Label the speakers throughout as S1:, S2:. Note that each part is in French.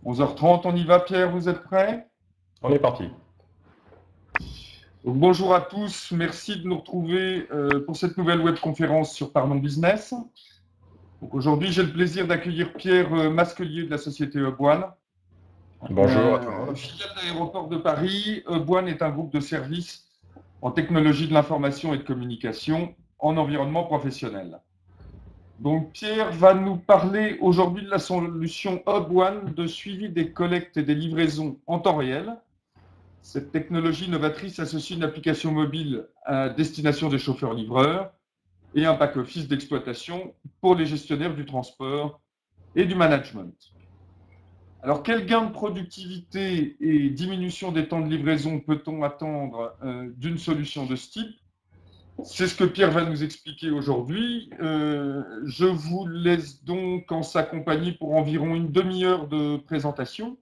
S1: 11h30, on y va, Pierre, vous êtes prêts?
S2: On est parti.
S1: Donc, bonjour à tous, merci de nous retrouver pour cette nouvelle webconférence sur Parlons Business. Aujourd'hui, j'ai le plaisir d'accueillir Pierre Masquelier de la société Hub1.
S2: Bonjour à tout le monde.
S1: Filiale d'Aéroport de Paris, Hub1 est un groupe de services en technologie de l'information et de communication en environnement professionnel. Donc Pierre va nous parler aujourd'hui de la solution Hub1 de suivi des collectes et des livraisons en temps réel. Cette technologie novatrice associe une application mobile à destination des chauffeurs-livreurs et un back-office d'exploitation pour les gestionnaires du transport et du management. Alors, quel gain de productivité et diminution des temps de livraison peut-on attendre d'une solution de ce type? C'est ce que Pierre va nous expliquer aujourd'hui. Je vous laisse donc en sa compagnie pour environ une demi-heure de présentation.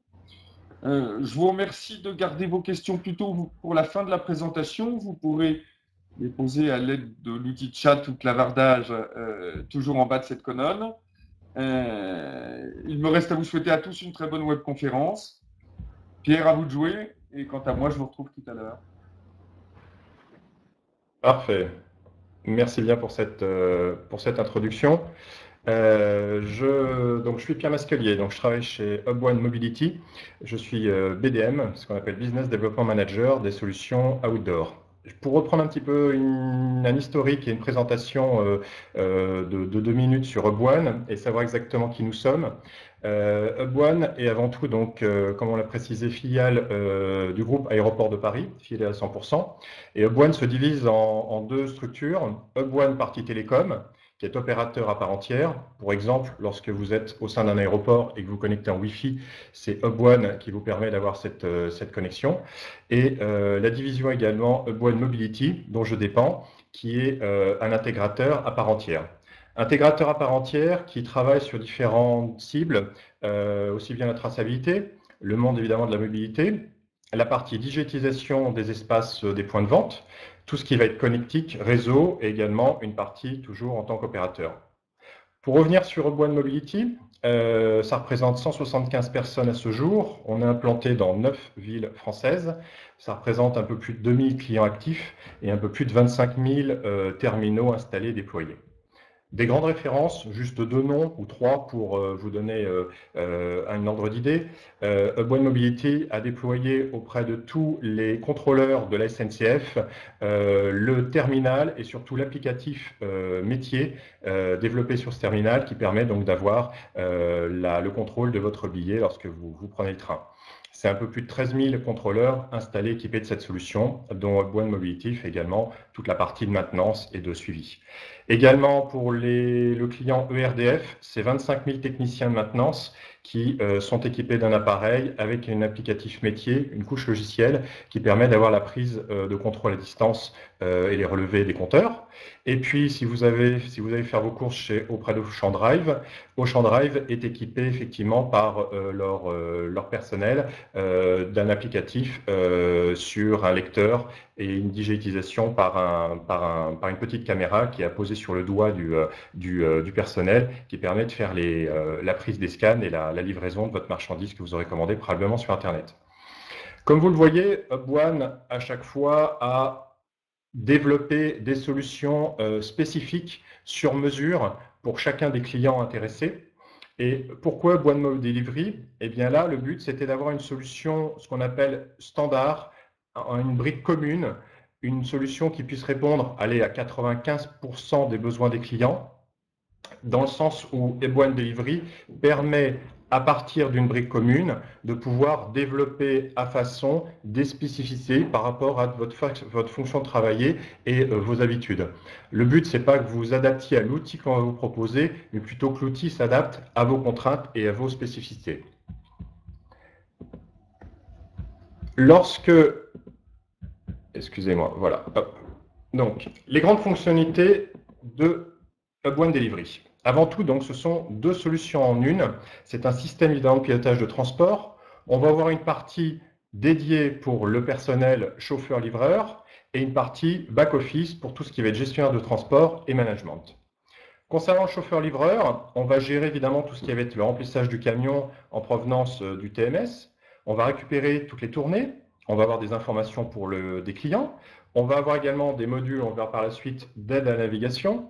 S1: Je vous remercie de garder vos questions plutôt pour la fin de la présentation. Vous pourrez les poser à l'aide de l'outil de chat ou clavardage toujours en bas de cette colonne. Il me reste à vous souhaiter à tous une très bonne webconférence. Pierre, à vous de jouer. Et quant à moi, je vous retrouve tout à l'heure.
S2: Parfait. Merci bien pour cette introduction. Je suis Pierre Masquelier, donc je travaille chez Hub1 Mobility. Je suis BDM, ce qu'on appelle Business Development Manager des solutions outdoor. Pour reprendre un petit peu un historique et une présentation de 2 minutes sur Hub1 et savoir exactement qui nous sommes. Hub1 est avant tout, donc, comme on l'a précisé, filiale du groupe Aéroport de Paris, filiale à 100%. Et Hub1 se divise en 2 structures. Hub1 partie télécom, qui est opérateur à part entière. Pour exemple, lorsque vous êtes au sein d'un aéroport et que vous connectez en Wi-Fi, c'est Hub1 qui vous permet d'avoir cette connexion. Et la division également Hub1 Mobility, dont je dépends, qui est un intégrateur à part entière. Intégrateur à part entière qui travaille sur différentes cibles, aussi bien la traçabilité, le monde évidemment de la mobilité, la partie digitalisation des espaces des points de vente, tout ce qui va être connectique, réseau, et également une partie toujours en tant qu'opérateur. Pour revenir sur Hub1 Mobility, ça représente 175 personnes à ce jour. On est implanté dans 9 villes françaises. Ça représente un peu plus de 2000 clients actifs et un peu plus de 25 000 terminaux installés et déployés. Des grandes références, juste 2 noms ou 3 pour vous donner un ordre d'idée. Hub1 Mobility a déployé auprès de tous les contrôleurs de la SNCF le terminal et surtout l'applicatif métier développé sur ce terminal qui permet donc d'avoir le contrôle de votre billet lorsque vous prenez le train. C'est un peu plus de 13 000 contrôleurs installés, équipés de cette solution, dont Hub1 Mobility fait également toute la partie de maintenance et de suivi. Également pour le client ERDF, c'est 25 000 techniciens de maintenance qui sont équipés d'un appareil avec un applicatif métier, une couche logicielle qui permet d'avoir la prise de contrôle à distance et les relevés des compteurs. Et puis, si vous allez faire vos courses auprès d'Auchan Drive, Auchan Drive est équipé effectivement par leur personnel d'un applicatif sur un lecteur et une digitalisation par une petite caméra qui est posée sur le doigt du personnel qui permet de faire la prise des scans et la livraison de votre marchandise que vous aurez commandé probablement sur Internet. Comme vous le voyez, Hub1 à chaque fois a développé des solutions spécifiques sur mesure pour chacun des clients intéressés. Et pourquoi Hub1 Mobile Delivery? Eh bien là, le but, c'était d'avoir une solution, ce qu'on appelle standard, une brique commune, une solution qui puisse répondre à 95% des besoins des clients, dans le sens où Hub1 Delivery permet, à partir d'une brique commune, de pouvoir développer à façon des spécificités par rapport à votre fonction de travailler et vos habitudes. Le but, c'est pas que vous vous adaptiez à l'outil qu'on va vous proposer, mais plutôt que l'outil s'adapte à vos contraintes et à vos spécificités. Excusez-moi, voilà. Hop. Donc, les grandes fonctionnalités de Hub1 Delivery. Avant tout, donc, ce sont 2 solutions en une. C'est un système évidemment de pilotage de transport. On va avoir une partie dédiée pour le personnel chauffeur-livreur et une partie back-office pour tout ce qui va être gestionnaire de transport et management. Concernant le chauffeur-livreur, on va gérer évidemment tout ce qui va être le remplissage du camion en provenance du TMS. On va récupérer toutes les tournées. On va avoir des informations pour des clients. On va avoir également des modules, on verra par la suite, d'aide à la navigation.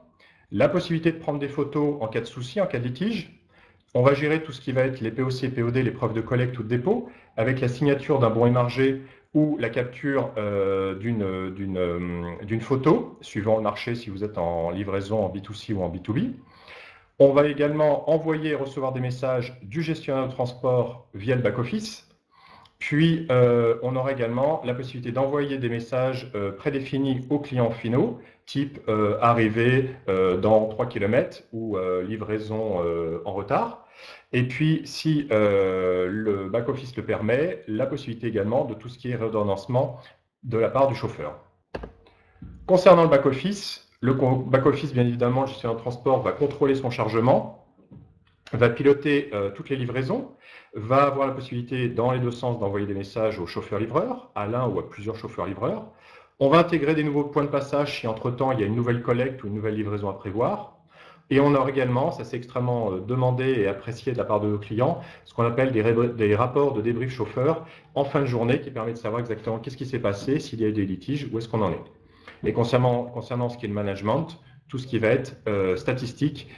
S2: La possibilité de prendre des photos en cas de souci, en cas de litige. On va gérer tout ce qui va être les POC et POD, les preuves de collecte ou de dépôt, avec la signature d'un bon émargé ou la capture d'une photo, suivant le marché si vous êtes en livraison en B2C ou en B2B. On va également envoyer et recevoir des messages du gestionnaire de transport via le back-office. Puis, on aura également la possibilité d'envoyer des messages prédéfinis aux clients finaux, type arrivée dans 3 km ou livraison en retard. Et puis, si le back-office le permet, la possibilité également de tout ce qui est redondancement de la part du chauffeur. Concernant le back-office, bien évidemment, le gestionnaire de transport va contrôler son chargement, va piloter toutes les livraisons, va avoir la possibilité, dans les deux sens, d'envoyer des messages aux chauffeurs-livreurs, à l'un ou à plusieurs chauffeurs-livreurs. On va intégrer des nouveaux points de passage si entre-temps il y a une nouvelle collecte ou une nouvelle livraison à prévoir. Et on aura également, ça c'est extrêmement demandé et apprécié de la part de nos clients, ce qu'on appelle des rapports de débrief chauffeur en fin de journée qui permet de savoir exactement qu'est-ce qui s'est passé, s'il y a eu des litiges, où est-ce qu'on en est. Et concernant ce qui est le management, tout ce qui va être statistique,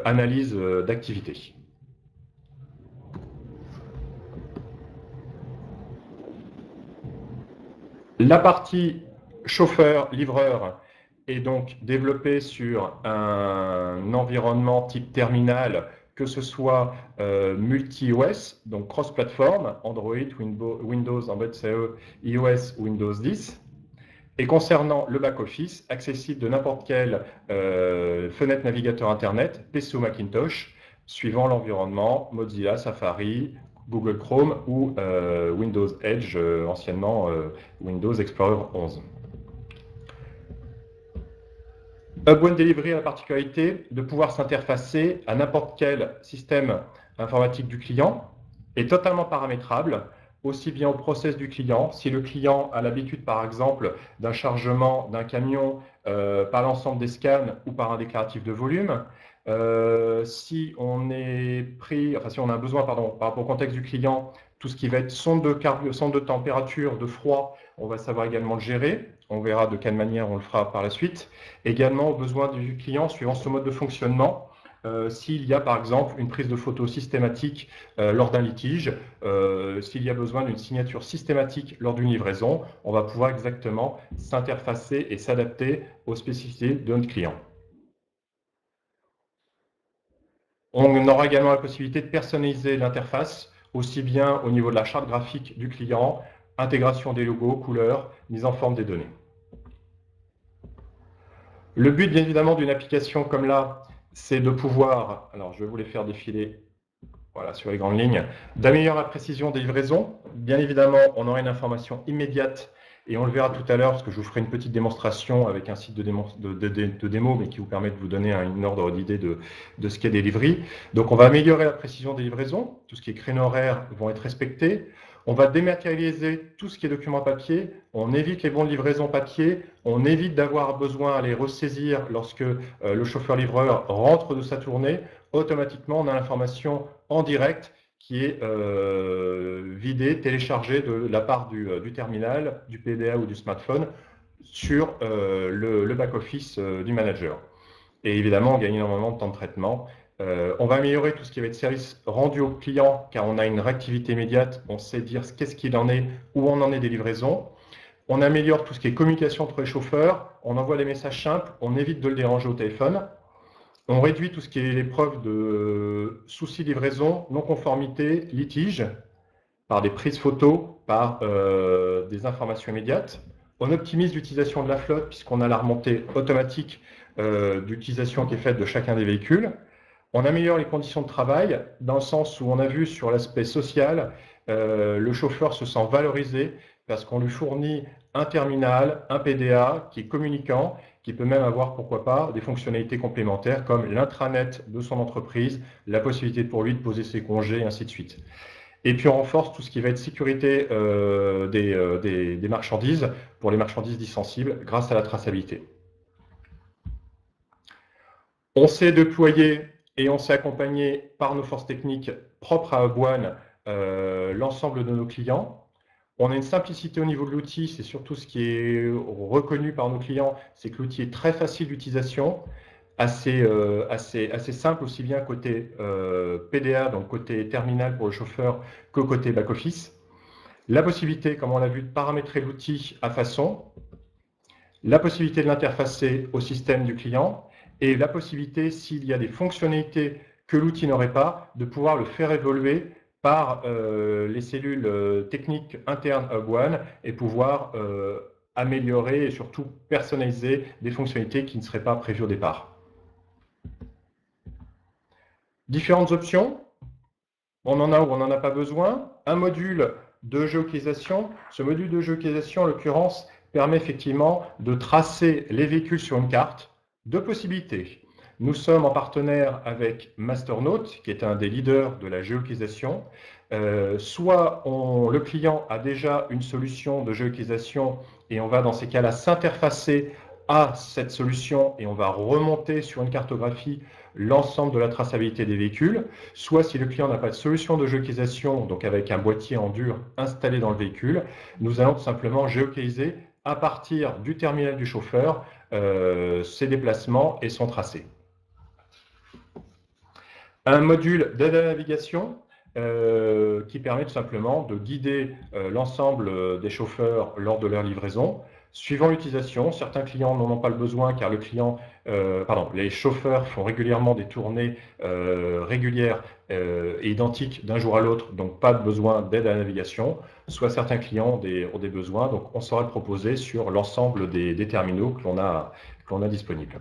S2: analyse d'activité. La partie chauffeur-livreur est donc développée sur un environnement type terminal, que ce soit multi-OS, donc cross-platform, Android, Windows, Android CE, iOS, Windows 10. Et concernant le back-office, accessible de n'importe quelle fenêtre navigateur Internet, PC ou Macintosh, suivant l'environnement Mozilla, Safari, Google Chrome ou Windows Edge, anciennement Windows Explorer 11. UpOne Delivery a la particularité de pouvoir s'interfacer à n'importe quel système informatique du client, est totalement paramétrable, aussi bien au process du client. Si le client a l'habitude, par exemple, d'un chargement d'un camion par l'ensemble des scans ou par un déclaratif de volume, si on a besoin, par rapport au contexte du client, tout ce qui va être sonde de température, de froid, on va savoir également le gérer. On verra de quelle manière on le fera par la suite. Également, aux besoins du client, suivant ce mode de fonctionnement, s'il y a par exemple une prise de photo systématique lors d'un litige, s'il y a besoin d'une signature systématique lors d'une livraison, on va pouvoir exactement s'interfacer et s'adapter aux spécificités de notre client. On aura également la possibilité de personnaliser l'interface, aussi bien au niveau de la charte graphique du client, intégration des logos, couleurs, mise en forme des données. Le but, bien évidemment, d'une application comme là, c'est de pouvoir, alors je vais vous les faire défiler voilà, sur les grandes lignes, d'améliorer la précision des livraisons. Bien évidemment, on aura une information immédiate et on le verra tout à l'heure parce que je vous ferai une petite démonstration avec un site de démo, mais qui vous permet de vous donner un ordre d'idée de ce qu'est Delivery. Donc, on va améliorer la précision des livraisons. Tout ce qui est créneaux horaires vont être respectés. On va dématérialiser tout ce qui est document papier. On évite les bons de livraison papier. On évite d'avoir besoin à les ressaisir lorsque le chauffeur-livreur rentre de sa tournée. Automatiquement, on a l'information en direct qui est vidée, téléchargée de la part du terminal, du PDA ou du smartphone sur le back-office du manager. Et évidemment, on gagne énormément de temps de traitement. On va améliorer tout ce qui va être service rendu au client, car on a une réactivité immédiate, on sait dire qu'est-ce qu'il en est, où on en est des livraisons. On améliore tout ce qui est communication entre les chauffeurs, on envoie des messages simples, on évite de le déranger au téléphone. On réduit tout ce qui est les preuves de soucis livraison, non-conformité, litige, par des prises photos, par des informations immédiates. On optimise l'utilisation de la flotte, puisqu'on a la remontée automatique d'utilisation qui est faite de chacun des véhicules. On améliore les conditions de travail, dans le sens où on a vu sur l'aspect social, le chauffeur se sent valorisé parce qu'on lui fournit un terminal, un PDA qui est communicant, qui peut même avoir, pourquoi pas, des fonctionnalités complémentaires comme l'intranet de son entreprise, la possibilité pour lui de poser ses congés, et ainsi de suite. Et puis on renforce tout ce qui va être sécurité des marchandises pour les marchandises dites sensibles grâce à la traçabilité. On s'est déployé et on s'est accompagné par nos forces techniques propres à Hub1 l'ensemble de nos clients. On a une simplicité au niveau de l'outil, c'est surtout ce qui est reconnu par nos clients, c'est que l'outil est très facile d'utilisation, assez simple aussi bien côté PDA, donc côté terminal pour le chauffeur, que côté back-office. La possibilité, comme on l'a vu, de paramétrer l'outil à façon, la possibilité de l'interfacer au système du client et la possibilité, s'il y a des fonctionnalités que l'outil n'aurait pas, de pouvoir le faire évoluer par les cellules techniques internes Hub1 et pouvoir améliorer et surtout personnaliser des fonctionnalités qui ne seraient pas prévues au départ. Différentes options, on en a ou on n'en a pas besoin. Un module de géolocalisation, ce module de géolocalisation en l'occurrence permet effectivement de tracer les véhicules sur une carte. Deux possibilités. Nous sommes en partenaire avec Masternaut, qui est un des leaders de la géolocalisation. Soit le client a déjà une solution de géolocalisation et on va dans ces cas-là s'interfacer à cette solution et on va remonter sur une cartographie l'ensemble de la traçabilité des véhicules, soit si le client n'a pas de solution de géolocalisation, donc avec un boîtier en dur installé dans le véhicule, nous allons tout simplement géolocaliser à partir du terminal du chauffeur ses déplacements et son tracé. Un module d'aide à la navigation qui permet tout simplement de guider l'ensemble des chauffeurs lors de leur livraison. Suivant l'utilisation, certains clients n'en ont pas le besoin car les chauffeurs font régulièrement des tournées régulières et identiques d'un jour à l'autre, donc pas de besoin d'aide à la navigation. Soit certains clients ont des besoins, donc on saura le proposer sur l'ensemble des terminaux que l'on a disponibles.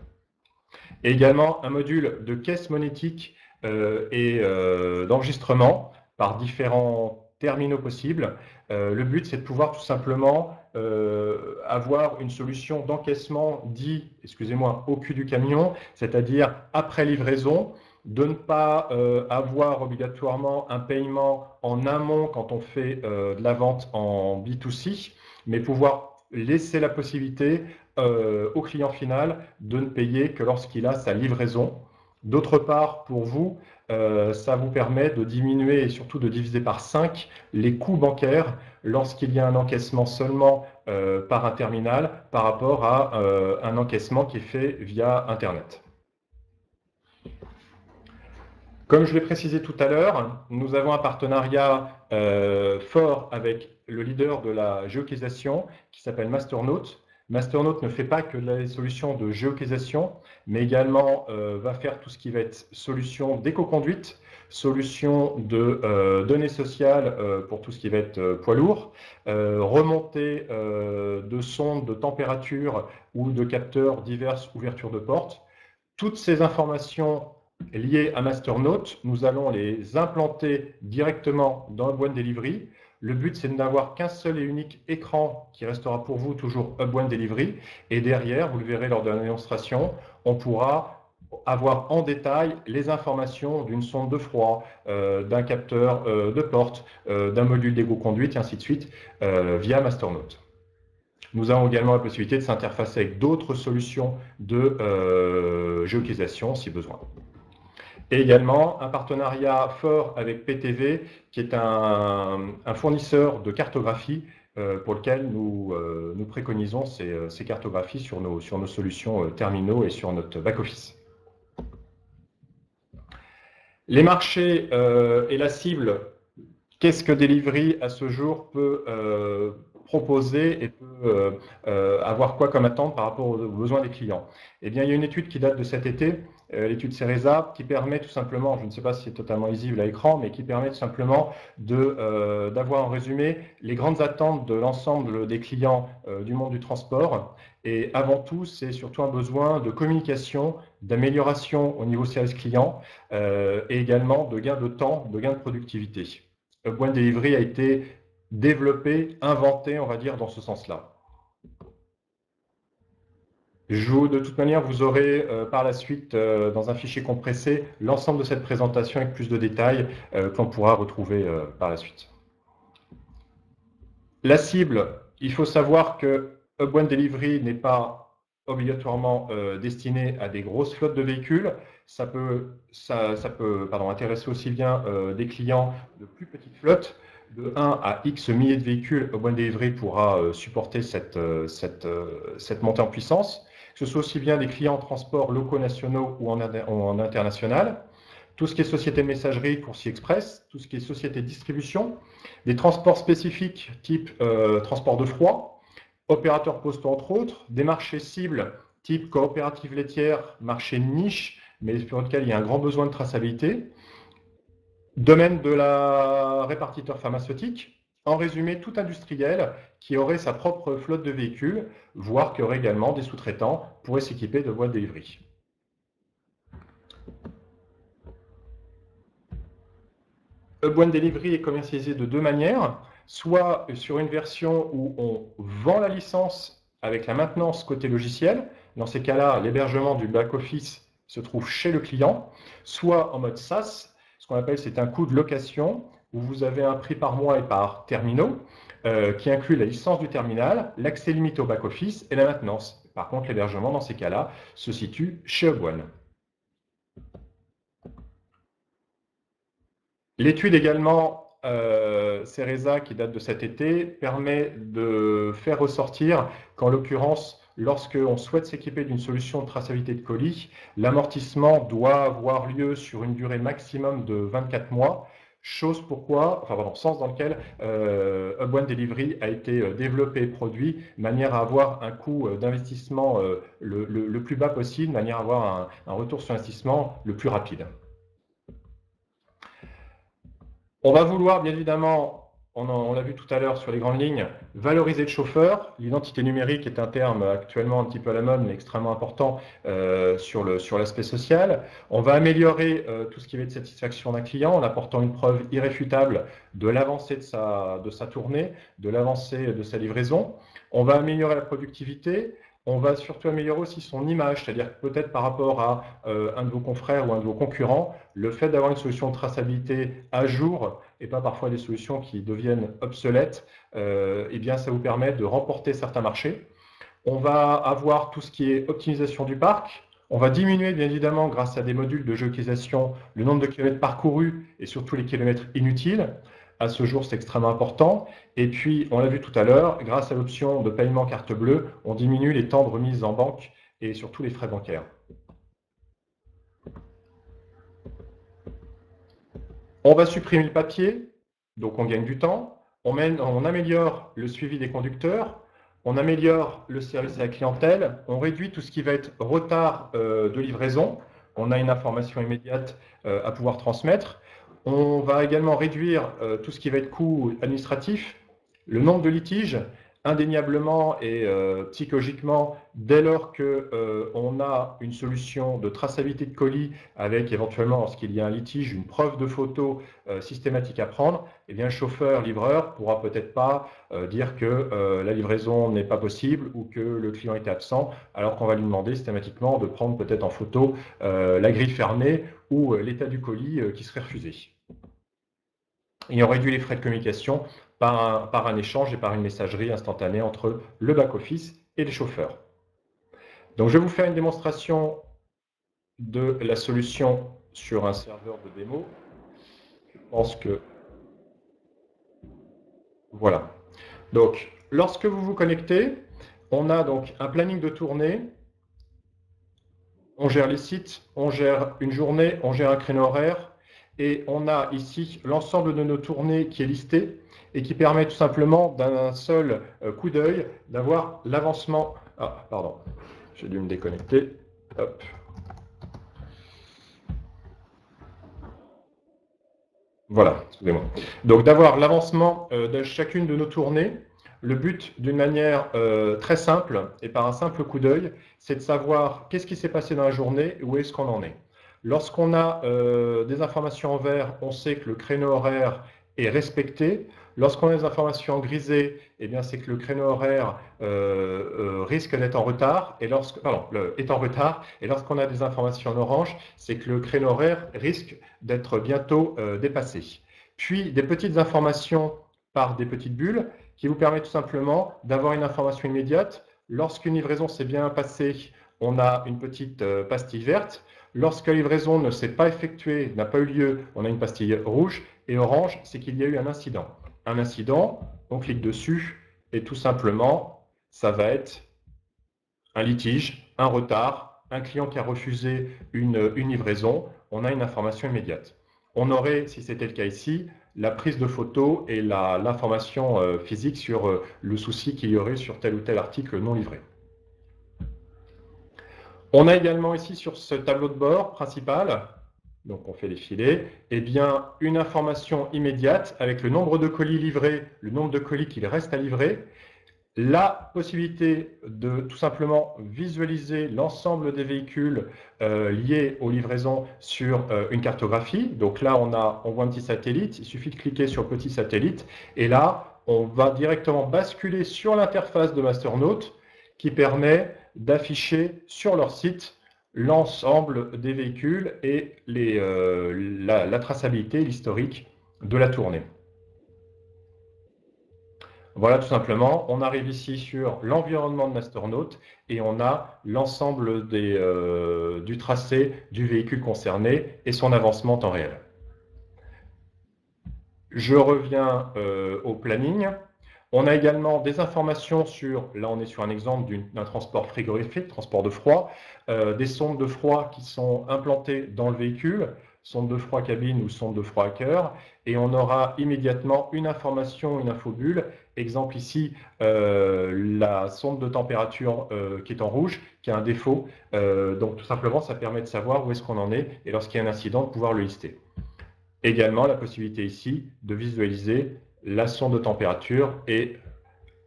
S2: Et également un module de caisse monétique et d'enregistrement par différents terminaux possibles. Le but, c'est de pouvoir tout simplement avoir une solution d'encaissement dit, excusez-moi, au cul du camion, c'est-à-dire après livraison, de ne pas avoir obligatoirement un paiement en amont quand on fait de la vente en B2C, mais pouvoir laisser la possibilité au client final de ne payer que lorsqu'il a sa livraison. D'autre part, pour vous, ça vous permet de diminuer et surtout de diviser par 5 les coûts bancaires lorsqu'il y a un encaissement seulement par un terminal par rapport à un encaissement qui est fait via Internet. Comme je l'ai précisé tout à l'heure, nous avons un partenariat fort avec le leader de la géolocalisation qui s'appelle Masternaut. Masternaut ne fait pas que les solutions de géolocalisation, mais également va faire tout ce qui va être solution d'éco-conduite, solution de données sociales pour tout ce qui va être poids lourd, remontée de sondes de température ou de capteurs diverses ouvertures de portes. Toutes ces informations liées à Masternaut, nous allons les implanter directement dans Hub1 Delivery. Le but, c'est de n'avoir qu'un seul et unique écran qui restera pour vous toujours Hub1 Delivery. Et derrière, vous le verrez lors de la démonstration, on pourra avoir en détail les informations d'une sonde de froid, d'un capteur de porte, d'un module d'égo-conduite et ainsi de suite via Masternaut. Nous avons également la possibilité de s'interfacer avec d'autres solutions de géolocalisation si besoin. Et également un partenariat fort avec PTV, qui est un fournisseur de cartographie pour lequel nous préconisons ces cartographies sur nos solutions terminaux et sur notre back-office. Les marchés et la cible, qu'est-ce que Delivery à ce jour peut proposer et peut avoir quoi comme attente par rapport aux besoins des clients? Eh bien, il y a une étude qui date de cet été, l'étude Ceresa, qui permet tout simplement, je ne sais pas si c'est totalement lisible à l'écran, mais qui permet tout simplement d'avoir en résumé les grandes attentes de l'ensemble des clients du monde du transport. Et avant tout, c'est surtout un besoin de communication, d'amélioration au niveau service client et également de gain de temps, de gain de productivité. Hub1 Delivery a été développé, inventé, on va dire, dans ce sens-là. De toute manière, vous aurez par la suite, dans un fichier compressé, l'ensemble de cette présentation avec plus de détails qu'on pourra retrouver par la suite. La cible, il faut savoir que Hub1 Delivery n'est pas obligatoirement destiné à des grosses flottes de véhicules. Ça peut intéresser aussi bien des clients de plus petites flottes. De 1 à X milliers de véhicules, Up1 Delivery pourra supporter cette montée en puissance. Que ce soit aussi bien des clients en transport locaux, nationaux ou en international. Tout ce qui est société de messagerie, coursier express, tout ce qui est société de distribution, des transports spécifiques type transport de froid, opérateurs postaux entre autres, des marchés cibles type coopérative laitière, marché de niche, mais pour lequel il y a un grand besoin de traçabilité. Domaine de la répartiteur pharmaceutique, en résumé, tout industriel qui aurait sa propre flotte de véhicules, voire qui aurait également des sous-traitants, pourrait s'équiper de boîtes delivery. Up1 Delivery est commercialisé de deux manières, soit sur une version où on vend la licence avec la maintenance côté logiciel. Dans ces cas-là, l'hébergement du back-office se trouve chez le client, soit en mode SaaS, ce qu'on appelle c'est un coût de location, où vous avez un prix par mois et par terminaux, qui inclut la licence du terminal, l'accès limité au back-office et la maintenance. Par contre, l'hébergement, dans ces cas-là, se situe chez Up1. L'étude également, CERESA, qui date de cet été, permet de faire ressortir qu'en l'occurrence, lorsqu'on souhaite s'équiper d'une solution de traçabilité de colis, l'amortissement doit avoir lieu sur une durée maximum de 24 mois, sens dans lequel Up1 Delivery a été développé et produit, de manière à avoir un coût d'investissement le plus bas possible, de manière à avoir un retour sur investissement le plus rapide. On va vouloir, bien évidemment, on l'a vu tout à l'heure sur les grandes lignes, valoriser le chauffeur. L'identité numérique est un terme actuellement un petit peu à la mode, mais extrêmement important sur l'aspect social. On va améliorer tout ce qui va être satisfaction d'un client en apportant une preuve irréfutable de l'avancée de sa tournée, de l'avancée de sa livraison. On va améliorer la productivité. On va surtout améliorer aussi son image, c'est-à-dire peut-être par rapport à un de vos confrères ou un de vos concurrents, le fait d'avoir une solution de traçabilité à jour et pas parfois des solutions qui deviennent obsolètes, eh bien ça vous permet de remporter certains marchés. On va avoir tout ce qui est optimisation du parc. On va diminuer bien évidemment grâce à des modules de géolocalisation le nombre de kilomètres parcourus et surtout les kilomètres inutiles. À ce jour, c'est extrêmement important. Et puis, on l'a vu tout à l'heure, grâce à l'option de paiement carte bleue, on diminue les temps de remise en banque et surtout les frais bancaires. On va supprimer le papier, donc on gagne du temps. On améliore le suivi des conducteurs. On améliore le service à la clientèle. On réduit tout ce qui va être retard de livraison. On a une information immédiate à pouvoir transmettre. On va également réduire tout ce qui va être coût administratif, le nombre de litiges, indéniablement et psychologiquement, dès lors qu'on a une solution de traçabilité de colis avec éventuellement, lorsqu'il y a un litige, une preuve de photo systématique à prendre, eh bien, le chauffeur-livreur pourra peut-être pas dire que la livraison n'est pas possible ou que le client était absent, alors qu'on va lui demander systématiquement de prendre peut-être en photo la grille fermée ou l'état du colis qui serait refusé. Et on réduit les frais de communication par un échange et par une messagerie instantanée entre le back-office et les chauffeurs. Donc, je vais vous faire une démonstration de la solution sur un serveur de démo. Je pense que... Voilà. Donc, lorsque vous vous connectez, on a donc un planning de tournée. On gère les sites, on gère une journée, on gère un créneau horaire. Et on a ici l'ensemble de nos tournées qui est listé et qui permet tout simplement d'un seul coup d'œil d'avoir l'avancement. Ah, pardon, j'ai dû me déconnecter. Hop. Voilà, excusez-moi. Donc d'avoir l'avancement de chacune de nos tournées. Le but, d'une manière très simple et par un simple coup d'œil, c'est de savoir qu'est-ce qui s'est passé dans la journée et où est-ce qu'on en est. Lorsqu'on a des informations en vert, on sait que le créneau horaire est respecté. Lorsqu'on a des informations en grisé, eh bien c'est que le créneau horaire risque d'être en retard. Et est en retard. Et lorsqu'on a des informations en orange, c'est que le créneau horaire risque d'être bientôt dépassé. Puis des petites informations par des petites bulles qui vous permettent tout simplement d'avoir une information immédiate. Lorsqu'une livraison s'est bien passée, on a une petite pastille verte. Lorsque la livraison ne s'est pas effectuée, n'a pas eu lieu, on a une pastille rouge. Et orange, c'est qu'il y a eu un incident. Un incident, on clique dessus et tout simplement, ça va être un litige, un retard, un client qui a refusé une livraison. On a une information immédiate. On aurait, si c'était le cas ici, la prise de photo et l'information physique sur le souci qu'il y aurait sur tel ou tel article non livré. On a également ici sur ce tableau de bord principal, donc on fait défiler, eh bien, une information immédiate avec le nombre de colis livrés, le nombre de colis qu'il reste à livrer, la possibilité de tout simplement visualiser l'ensemble des véhicules liés aux livraisons sur une cartographie. Donc là, on voit un petit satellite, il suffit de cliquer sur le petit satellite et là, on va directement basculer sur l'interface de Masternote qui permet d'afficher sur leur site l'ensemble des véhicules et la traçabilité, l'historique de la tournée. Voilà, tout simplement, on arrive ici sur l'environnement de Masternote et on a l'ensemble du tracé du véhicule concerné et son avancement en temps réel. Je reviens au planning. On a également des informations sur, là on est sur un exemple d'un transport frigorifique, transport de froid, des sondes de froid qui sont implantées dans le véhicule, sonde de froid cabine ou sonde de froid à cœur, et on aura immédiatement une information, une infobulle. Exemple ici, la sonde de température qui est en rouge, qui a un défaut. Donc tout simplement, ça permet de savoir où est-ce qu'on en est et lorsqu'il y a un incident, de pouvoir le lister. Également, la possibilité ici de visualiser la sonde de température et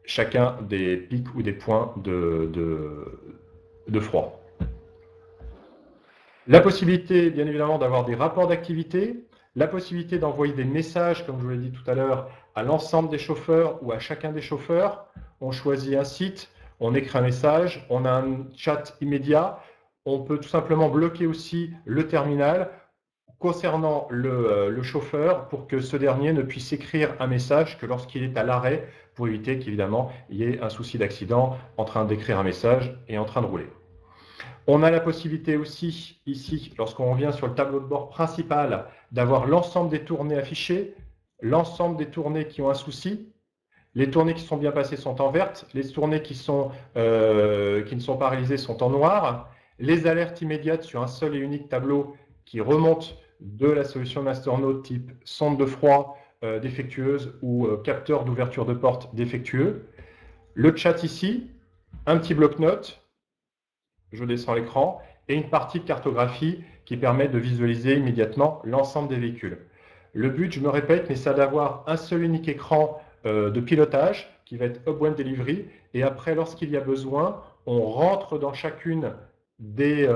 S2: chacun des pics ou des points de froid. La possibilité, bien évidemment, d'avoir des rapports d'activité, la possibilité d'envoyer des messages, comme je vous l'ai dit tout à l'heure, à l'ensemble des chauffeurs ou à chacun des chauffeurs. On choisit un site, on écrit un message, on a un chat immédiat. On peut tout simplement bloquer aussi le terminal concernant le chauffeur pour que ce dernier ne puisse écrire un message que lorsqu'il est à l'arrêt, pour éviter qu'évidemment il y ait un souci d'accident en train d'écrire un message et en train de rouler. On a la possibilité aussi, ici, lorsqu'on revient sur le tableau de bord principal, d'avoir l'ensemble des tournées affichées, l'ensemble des tournées qui ont un souci. Les tournées qui sont bien passées sont en verte, les tournées qui ne sont pas réalisées sont en noir. Les alertes immédiates sur un seul et unique tableau qui remontent de la solution Masternote type sonde de froid défectueuse ou capteur d'ouverture de porte défectueux. Le chat ici, un petit bloc-notes, je descends l'écran, et une partie de cartographie qui permet de visualiser immédiatement l'ensemble des véhicules. Le but, je me répète, mais c'est d'avoir un seul unique écran de pilotage qui va être Hub One Delivery, et après, lorsqu'il y a besoin, on rentre dans chacune des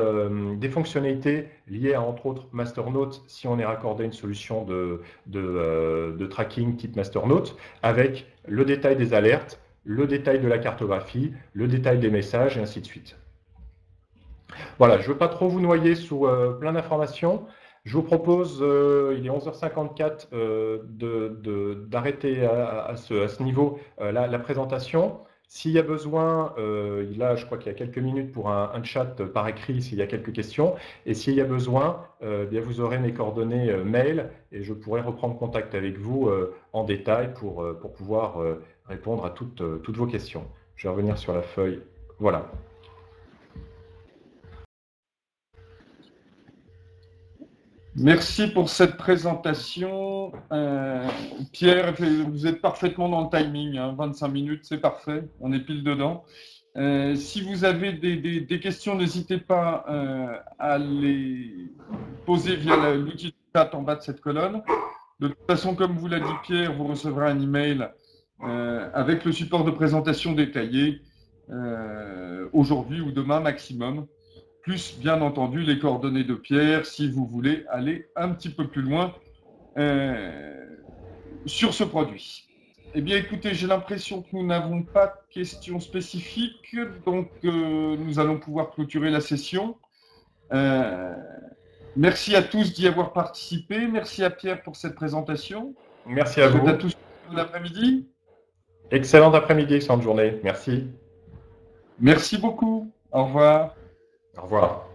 S2: fonctionnalités liées à, entre autres, Masternote, si on est raccordé à une solution de tracking type Masternote, avec le détail des alertes, le détail de la cartographie, le détail des messages, et ainsi de suite. Voilà, je ne veux pas trop vous noyer sous plein d'informations. Je vous propose, il est 11h54, d'arrêter à ce niveau la présentation. S'il y a besoin, là je crois qu'il y a quelques minutes pour un chat par écrit s'il y a quelques questions. Et s'il y a besoin, bien vous aurez mes coordonnées mail et je pourrai reprendre contact avec vous en détail pour pouvoir répondre à toutes vos questions. Je vais revenir sur la feuille. Voilà.
S1: Merci pour cette présentation. Pierre, vous êtes parfaitement dans le timing, hein, 25 minutes, c'est parfait, on est pile dedans. Si vous avez des questions, n'hésitez pas à les poser via l'outil de chat en bas de cette colonne. De toute façon, comme vous l'a dit Pierre, vous recevrez un email avec le support de présentation détaillé aujourd'hui ou demain maximum. Plus, bien entendu, les coordonnées de Pierre, si vous voulez aller un petit peu plus loin sur ce produit. Eh bien, écoutez, j'ai l'impression que nous n'avons pas de questions spécifiques, donc nous allons pouvoir clôturer la session. Merci à tous d'y avoir participé. Merci à Pierre pour cette présentation.
S2: Merci à vous.
S1: À tous bon après-midi.
S2: Excellent après-midi, excellente journée. Merci.
S1: Merci beaucoup. Au revoir.
S2: Au revoir.